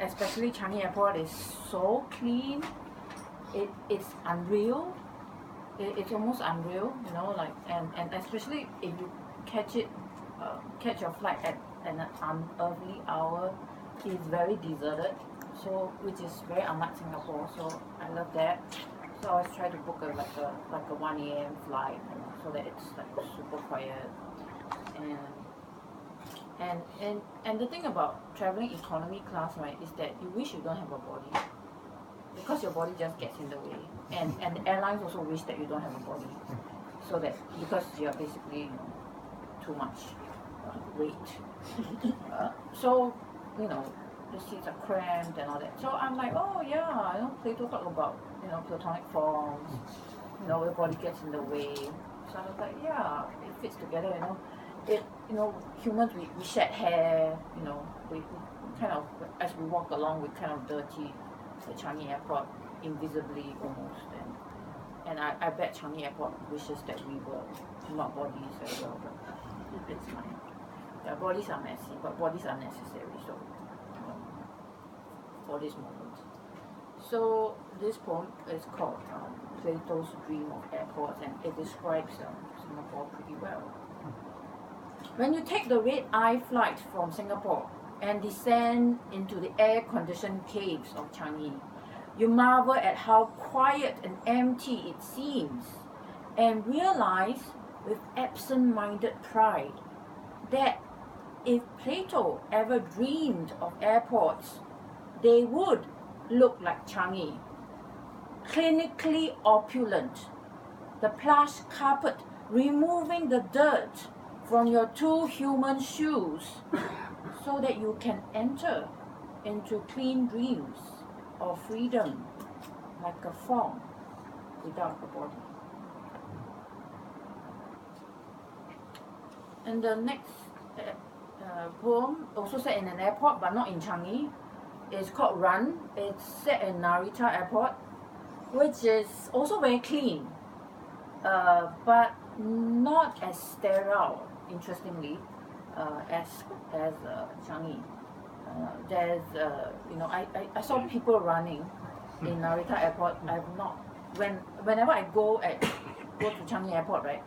especially Changi Airport is so clean. It's unreal. It's almost unreal, you know, like, and especially if you catch your flight at an unearthly hour, it's very deserted, so which is very unlike Singapore. So I love that. So I always try to book like a 1 a.m. flight, you know, so that it's like super quiet. And the thing about traveling economy class, right, is that you wish you don't have a body, because your body just gets in the way, and the airlines also wish that you don't have a body, so that because you're basically, you know, too much weight. So, you know, the seats are cramped and all that. So I'm like, oh yeah, you know, Plato talk about, you know, platonic forms, you know, the body gets in the way. So I was like, yeah, it fits together, you know. You know, humans, we shed hair, you know, we kind of, as we walk along, we kind of dirty the Changi Airport invisibly almost, and I bet Changi Airport wishes that we were not bodies as well, but it's fine. Yeah, bodies are messy, but bodies are necessary, so for this moment. So this poem is called Plato's Dream of Airports, and it describes Singapore pretty well. When you take the red-eye flight from Singapore and descend into the air-conditioned caves of Changi, you marvel at how quiet and empty it seems, and realize with absent-minded pride that if Plato ever dreamed of airports, they would look like Changi. Clinically opulent, the plush carpet removing the dirt from your 2 human shoes so that you can enter into clean dreams of freedom like a form without a body. And the next poem, also set in an airport but not in Changi, is called Run. It's set in Narita Airport, which is also very clean, but not as sterile, interestingly, as Changi. There's, you know, I saw people running in Narita Airport. I've not, whenever I go to Changi Airport, right,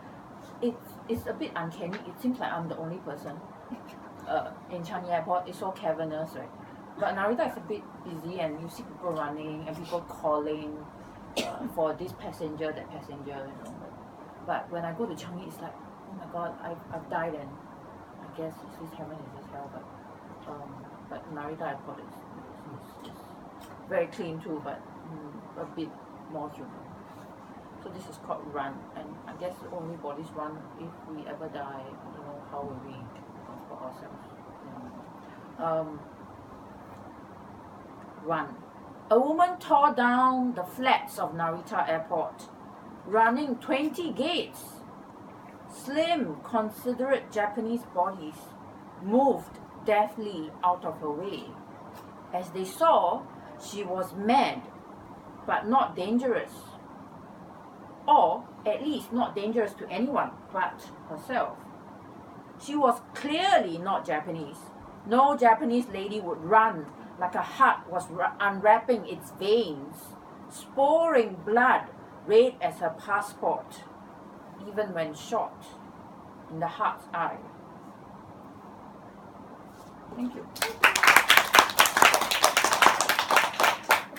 it's a bit uncanny. It seems like I'm the only person in Changi Airport. It's so cavernous, right? But Narita is a bit busy, and you see people running and people calling for this passenger, that passenger, you know. But when I go to Changi, it's like, oh my God, I've died, and I guess is this heaven, is this hell? But Narita Airport is very clean too, but a bit more human. So this is called Run, and I guess only bodies run. If we ever die, you know, how will we transport ourselves? Run. A woman tore down the flats of Narita Airport, running 20 gates. Slim, considerate Japanese bodies moved deftly out of her way. As they saw, she was mad, but not dangerous. Or at least not dangerous to anyone but herself. She was clearly not Japanese. No Japanese lady would run like a heart was unwrapping its veins, pouring blood red as her passport, even when shot in the heart's eye. Thank you.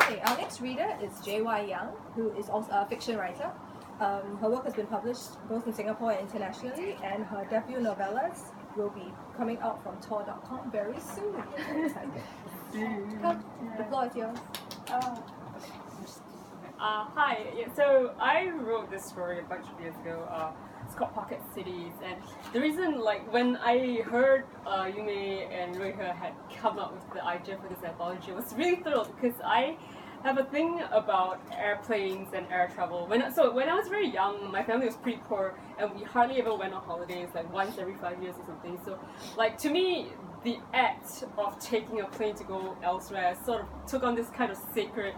Okay, our next reader is J.Y. Yang, who is also a fiction writer. Her work has been published both in Singapore and internationally, and her debut novellas will be coming out from Tor.com very soon. I'm excited. Come, the floor is yours. Hi, so I wrote this story a bunch of years ago. It's called Pocket Cities, and the reason, like, when I heard Yu-Mei and Ruihe had come up with the idea for this anthology, I was really thrilled because I have a thing about airplanes and air travel. When I was very young, my family was pretty poor, and we hardly ever went on holidays, like once every 5 years or something. So, like, to me, the act of taking a plane to go elsewhere sort of took on this kind of sacred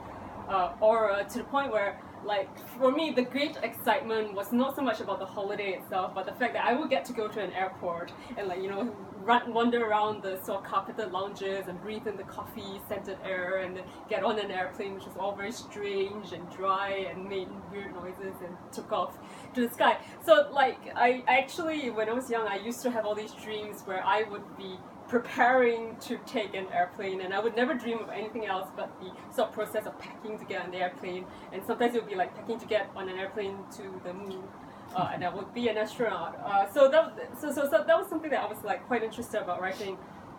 aura, to the point where, like, for me, the great excitement was not so much about the holiday itself, but the fact that I would get to go to an airport and, like, you know, wander around the sort of carpeted lounges and breathe in the coffee-scented air, and then get on an airplane, which was all very strange and dry and made weird noises, and took off to the sky. So, like, I actually, when I was young, I used to have all these dreams where I would be preparing to take an airplane, and I would never dream of anything else but the sort of process of packing to get on the airplane. And sometimes it would be like packing to get on an airplane to the moon, and I would be an astronaut. So that was something that I was like quite interested about writing.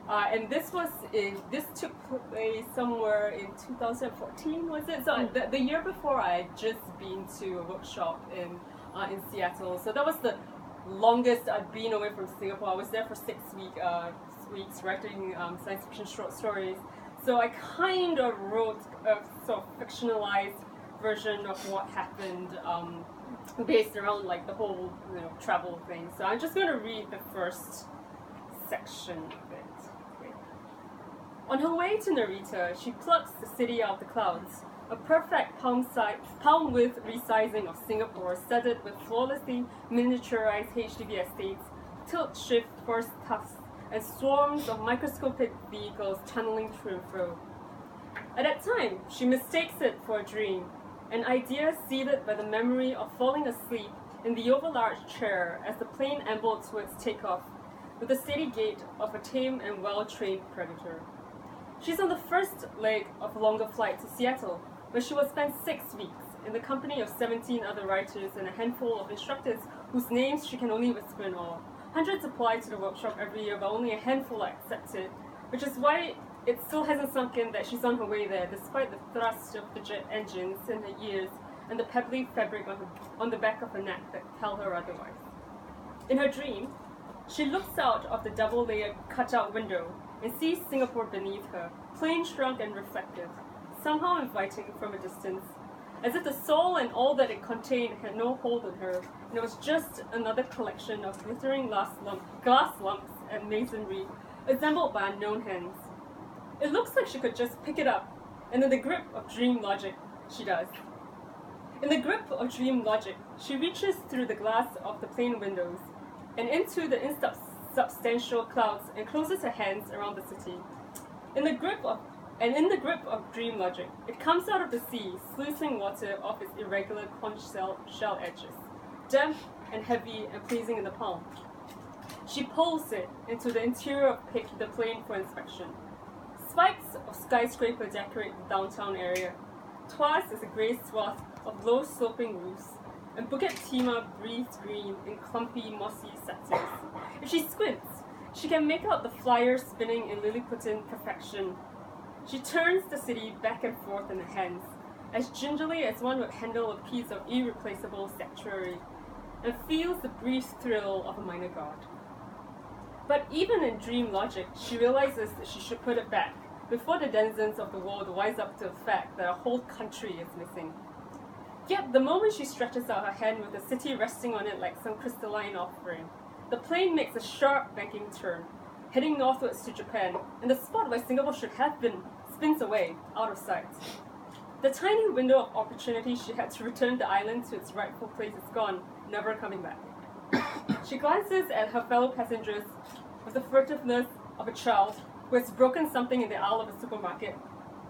And this took place somewhere in 2014, was it? So the year before, I had just been to a workshop in Seattle. So that was the longest I'd been away from Singapore. I was there for 6 weeks writing science fiction short stories. So I kind of wrote a sort of fictionalized version of what happened, based around like the whole travel thing. So I'm just going to read the first section of it. Okay. On her way to Narita, she plucks the city out of the clouds. A perfect palm-width resizing of Singapore, studded with flawlessly miniaturized HDB estates, tilt-shift forest tufts, and swarms of microscopic vehicles tunneling to and fro. At that time, she mistakes it for a dream, an idea seeded by the memory of falling asleep in the overlarge chair as the plane ambled towards takeoff, with the steady gait of a tame and well-trained predator. She's on the first leg of a longer flight to Seattle, where she will spend 6 weeks in the company of 17 other writers and a handful of instructors whose names she can only whisper in awe. Hundreds apply to the workshop every year, but only a handful are accepted, which is why it still hasn't sunk in that she's on her way there, despite the thrust of the jet engines in her ears and the pebbly fabric on the back of her neck that tell her otherwise. In her dream, she looks out of the double-layered cutout window and sees Singapore beneath her, plain, shrunk, and reflective, somehow inviting from a distance, as if the soul and all that it contained had no hold on her, and it was just another collection of glittering glass lumps and masonry, assembled by unknown hands. It looks like she could just pick it up, and in the grip of dream logic, she does. In the grip of dream logic, she reaches through the glass of the plane windows and into the insubstantial clouds and closes her hands around the city. In the grip of dream logic, it comes out of the sea, sluicing water off its irregular conch shell edges, damp and heavy and pleasing in the palm. She pulls it into the interior of the plane for inspection. Spikes of skyscraper decorate the downtown area. Twice is a grey swath of low-sloping roofs, and Bukit Timah breathes green in clumpy, mossy sectors. If she squints, she can make out the flyer spinning in Lilliputian perfection. She turns the city back and forth in her hands, as gingerly as one would handle a piece of irreplaceable statuary, and feels the brief thrill of a minor god. But even in dream logic, she realizes that she should put it back, before the denizens of the world wise up to the fact that a whole country is missing. Yet the moment she stretches out her hand with the city resting on it like some crystalline offering, the plane makes a sharp banking turn, heading northwards to Japan, and the spot where Singapore should have been spins away, out of sight. The tiny window of opportunity she had to return the island to its rightful place is gone, never coming back. She glances at her fellow passengers with the furtiveness of a child who has broken something in the aisle of a supermarket,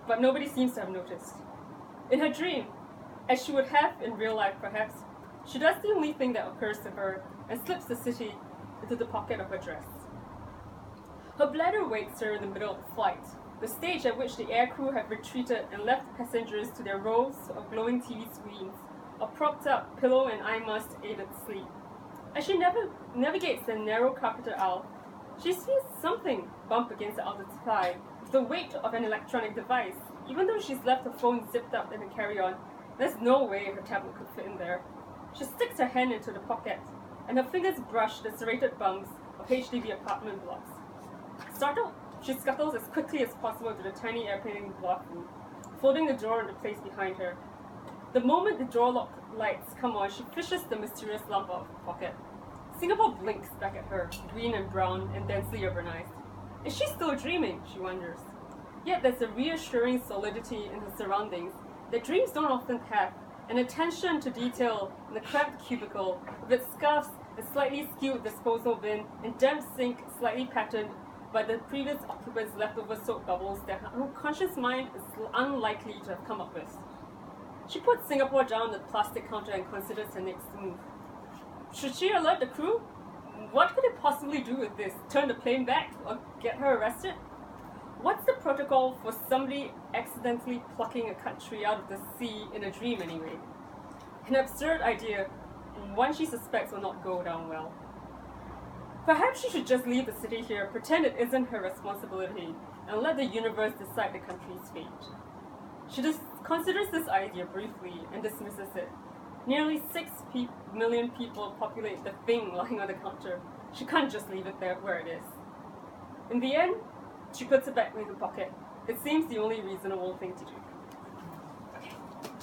but nobody seems to have noticed. In her dream, as she would have in real life perhaps, she does the only thing that occurs to her and slips the city into the pocket of her dress. Her bladder wakes her in the middle of the flight, the stage at which the aircrew have retreated and left passengers to their rows of glowing TV screens, or propped up pillow and eye mask aided sleep. As she navigates the narrow carpeted aisle, she sees something bump against the outer thigh with the weight of an electronic device. Even though she's left her phone zipped up in her carry-on, there's no way her tablet could fit in there. She sticks her hand into the pocket, and her fingers brush the serrated bunks of HDB apartment blocks. Startled, she scuttles as quickly as possible to the tiny airplane block room, folding the door into place behind her. The moment the door lock lights come on, she fishes the mysterious lump out of her pocket. Singapore blinks back at her, green and brown and densely urbanized. Is she still dreaming? She wonders. Yet there's a reassuring solidity in her surroundings that dreams don't often have, an attention to detail in the cramped cubicle with its scarves a slightly skewed disposal bin, and damp sink slightly patterned by the previous occupant's leftover soap bubbles that her unconscious mind is unlikely to have come up with. She puts Singapore down on the plastic counter and considers her next move. Should she alert the crew? What could it possibly do with this? Turn the plane back or get her arrested? What's the protocol for somebody accidentally plucking a country out of the sea in a dream anyway? An absurd idea, one she suspects will not go down well. Perhaps she should just leave the city here, pretend it isn't her responsibility, and let the universe decide the country's fate. She just considers this idea briefly and dismisses it. Nearly 6 million people populate the thing lying on the counter. She can't just leave it there where it is. In the end, she puts it back in her pocket. It seems the only reasonable thing to do.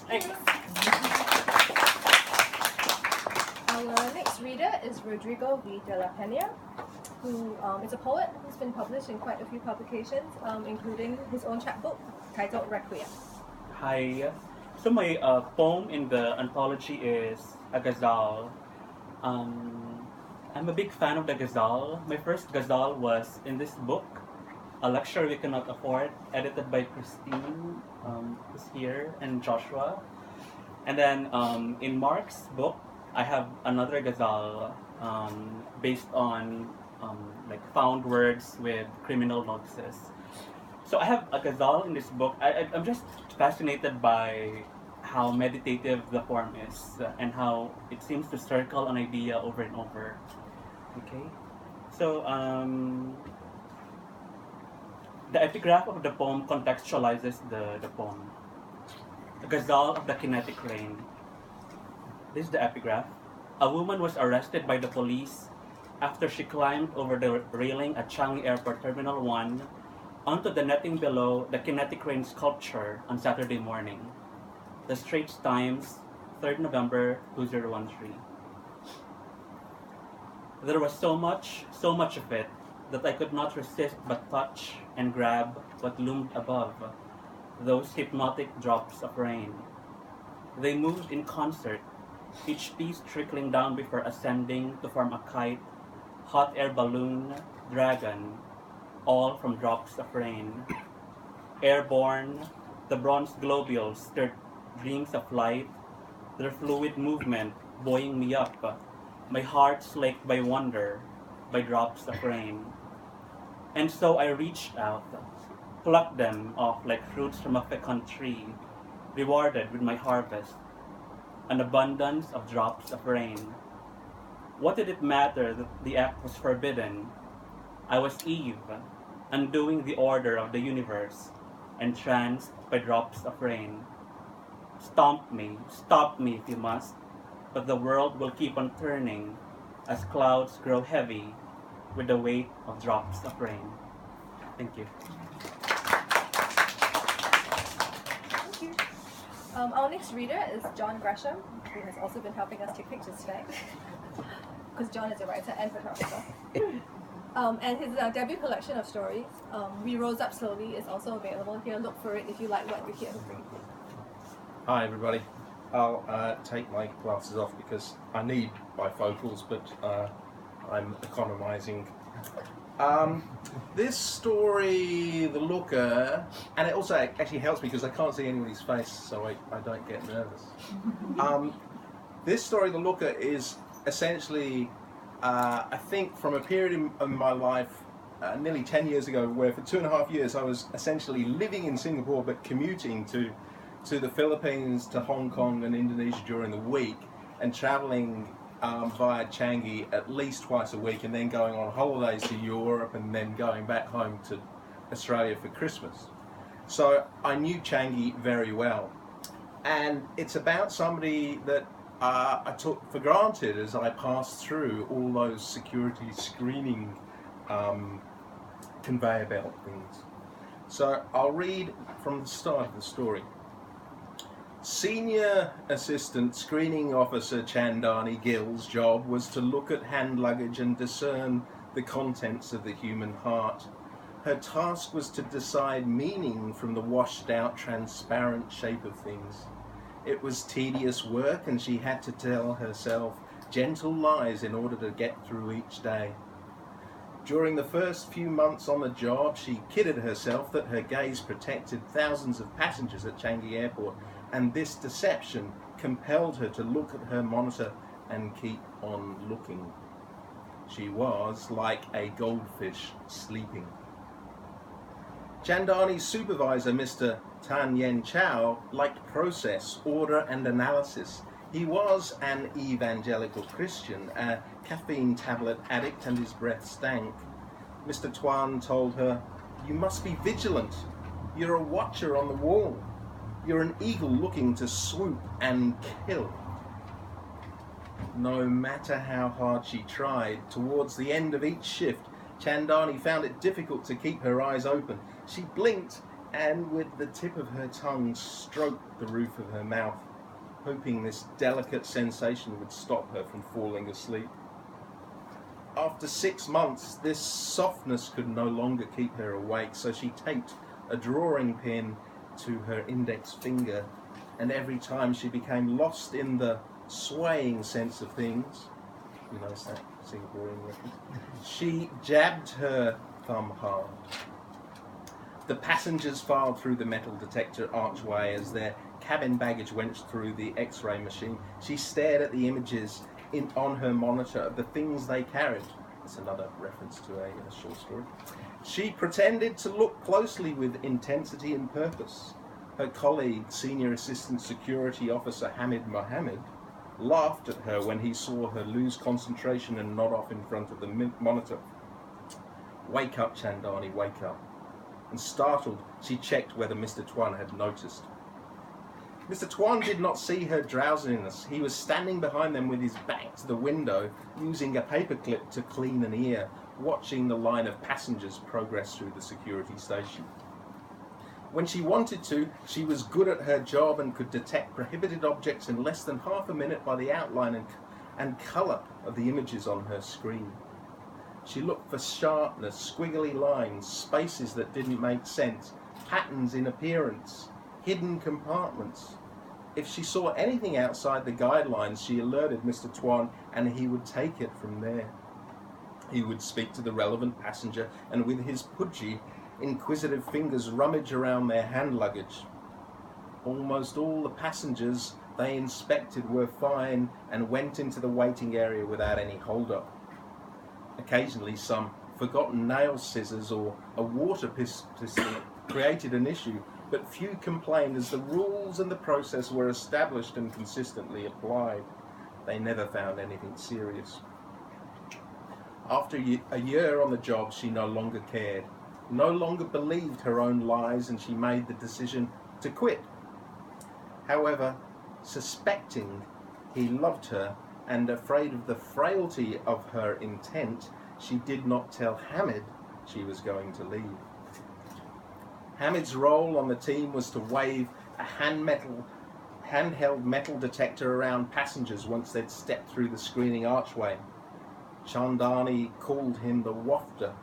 Thanks. Our next reader is Rodrigo V. de la Peña, who is a poet who's been published in quite a few publications, including his own chapbook titled Requiem. Hi. So my poem in the anthology is a ghazal. I'm a big fan of the ghazal. My first ghazal was in this book, A Lecture We Cannot Afford, edited by Christine, who's here, and Joshua. And then in Mark's book, I have another ghazal based on like found words with criminal notices. So I have a ghazal in this book. I'm just fascinated by how meditative the form is and how it seems to circle an idea over and over. Okay, so the epigraph of the poem contextualizes the poem. The ghazal of the kinetic rain. This is the epigraph. A woman was arrested by the police after she climbed over the railing at Changi Airport Terminal 1 onto the netting below the kinetic rain sculpture on Saturday morning. The Straits Times, 3rd November 2013. There was so much of it, that I could not resist but touch and grab what loomed above, those hypnotic drops of rain. They moved in concert, each piece trickling down before ascending to form a kite, hot air balloon, dragon, all from drops of rain. Airborne, the bronze globules stirred dreams of light, their fluid movement buoying me up, my heart slaked by wonder, by drops of rain. And so I reached out, plucked them off like fruits from a fecund tree, rewarded with my harvest, an abundance of drops of rain. What did it matter that the act was forbidden? I was Eve, undoing the order of the universe, entranced by drops of rain. Stop me if you must, but the world will keep on turning as clouds grow heavy with the weight of drops of rain. Thank you. Thank you. Our next reader is John Gresham, who has also been helping us take pictures today, because John is a writer and photographer. And his debut collection of stories, We Rose Up Slowly, is also available here. Look for it if you like what we hear. Hi everybody. I'll take my glasses off because I need bifocals, but I'm economizing. This story, The Looker, and it also actually helps me because I can't see anybody's face, so I don't get nervous. This story, The Looker, is essentially, I think, from a period in my life nearly 10 years ago, where for 2.5 years I was essentially living in Singapore but commuting to the Philippines, to Hong Kong and Indonesia during the week, and travelling via Changi at least twice a week, and then going on holidays to Europe, and then going back home to Australia for Christmas. So I knew Changi very well, and it's about somebody that I took for granted as I passed through all those security screening conveyor belt things. So I'll read from the start of the story. Senior Assistant Screening Officer Chandani Gill's job was to look at hand luggage and discern the contents of the human heart. Her task was to decide meaning from the washed out, transparent shape of things. It was tedious work, and she had to tell herself gentle lies in order to get through each day. During the first few months on the job, she kidded herself that her gaze protected thousands of passengers at Changi Airport, and this deception compelled her to look at her monitor and keep on looking. She was like a goldfish sleeping. Chandani's supervisor, Mr. Tan Yen Chow, liked process, order and analysis. He was an evangelical Christian, a caffeine tablet addict, and his breath stank. Mr. Tuan told her, "You must be vigilant. You're a watcher on the wall. You're an eagle looking to swoop and kill." No matter how hard she tried, towards the end of each shift, Chandani found it difficult to keep her eyes open. She blinked and with the tip of her tongue stroked the roof of her mouth, hoping this delicate sensation would stop her from falling asleep. After 6 months, this softness could no longer keep her awake, so she taped a drawing pin to her index finger, and every time she became lost in the swaying sense of things, you notice that Singaporean reference, she jabbed her thumb hard. The passengers filed through the metal detector archway as their cabin baggage went through the X-ray machine. She stared at the images on her monitor of the things they carried. That's another reference to a short story. She pretended to look closely with intensity and purpose. Her colleague, Senior Assistant Security Officer Hamid Mohammed, laughed at her when he saw her lose concentration and nod off in front of the monitor. "Wake up, Chandani, wake up." And startled, she checked whether Mr. Tuan had noticed. Mr. Tuan did not see her drowsiness. He was standing behind them with his back to the window, using a paperclip to clean an ear, watching the line of passengers progress through the security station. When she wanted to, she was good at her job and could detect prohibited objects in less than half a minute by the outline and colour of the images on her screen. She looked for sharpness, squiggly lines, spaces that didn't make sense, patterns in appearance, hidden compartments. If she saw anything outside the guidelines, she alerted Mr. Tuan and he would take it from there. He would speak to the relevant passenger and with his pudgy, inquisitive fingers rummage around their hand luggage. Almost all the passengers they inspected were fine and went into the waiting area without any hold-up. Occasionally some forgotten nail scissors or a water pistol created an issue, but few complained as the rules and the process were established and consistently applied. They never found anything serious. After a year on the job, she no longer cared, no longer believed her own lies, and she made the decision to quit. However, suspecting he loved her and afraid of the frailty of her intent, she did not tell Hamid she was going to leave. Hamid's role on the team was to wave a handheld metal detector around passengers once they'd stepped through the screening archway. Chandani called him the wafter.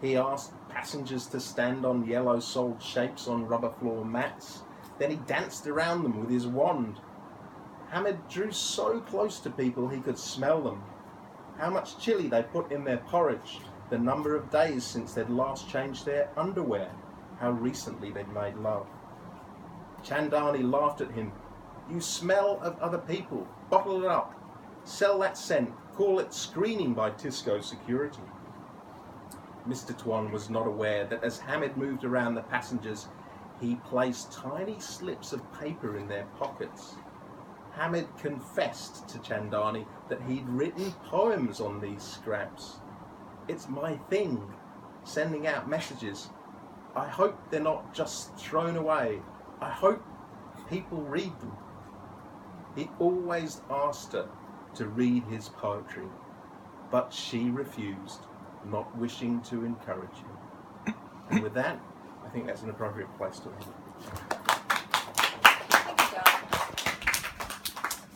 He asked passengers to stand on yellow-soled shapes on rubber floor mats. Then he danced around them with his wand. Hamid drew so close to people he could smell them. How much chili they put in their porridge, the number of days since they'd last changed their underwear, how recently they'd made love. Chandani laughed at him. "You smell of other people. Bottle it up. Sell that scent. Call it screening by Tisco Security." Mr. Tuan was not aware that as Hamid moved around the passengers, he placed tiny slips of paper in their pockets. Hamid confessed to Chandani that he'd written poems on these scraps. "It's my thing, sending out messages. I hope they're not just thrown away. I hope people read them." He always asked her to read his poetry, but she refused, not wishing to encourage him. And with that, I think that's an appropriate place to end.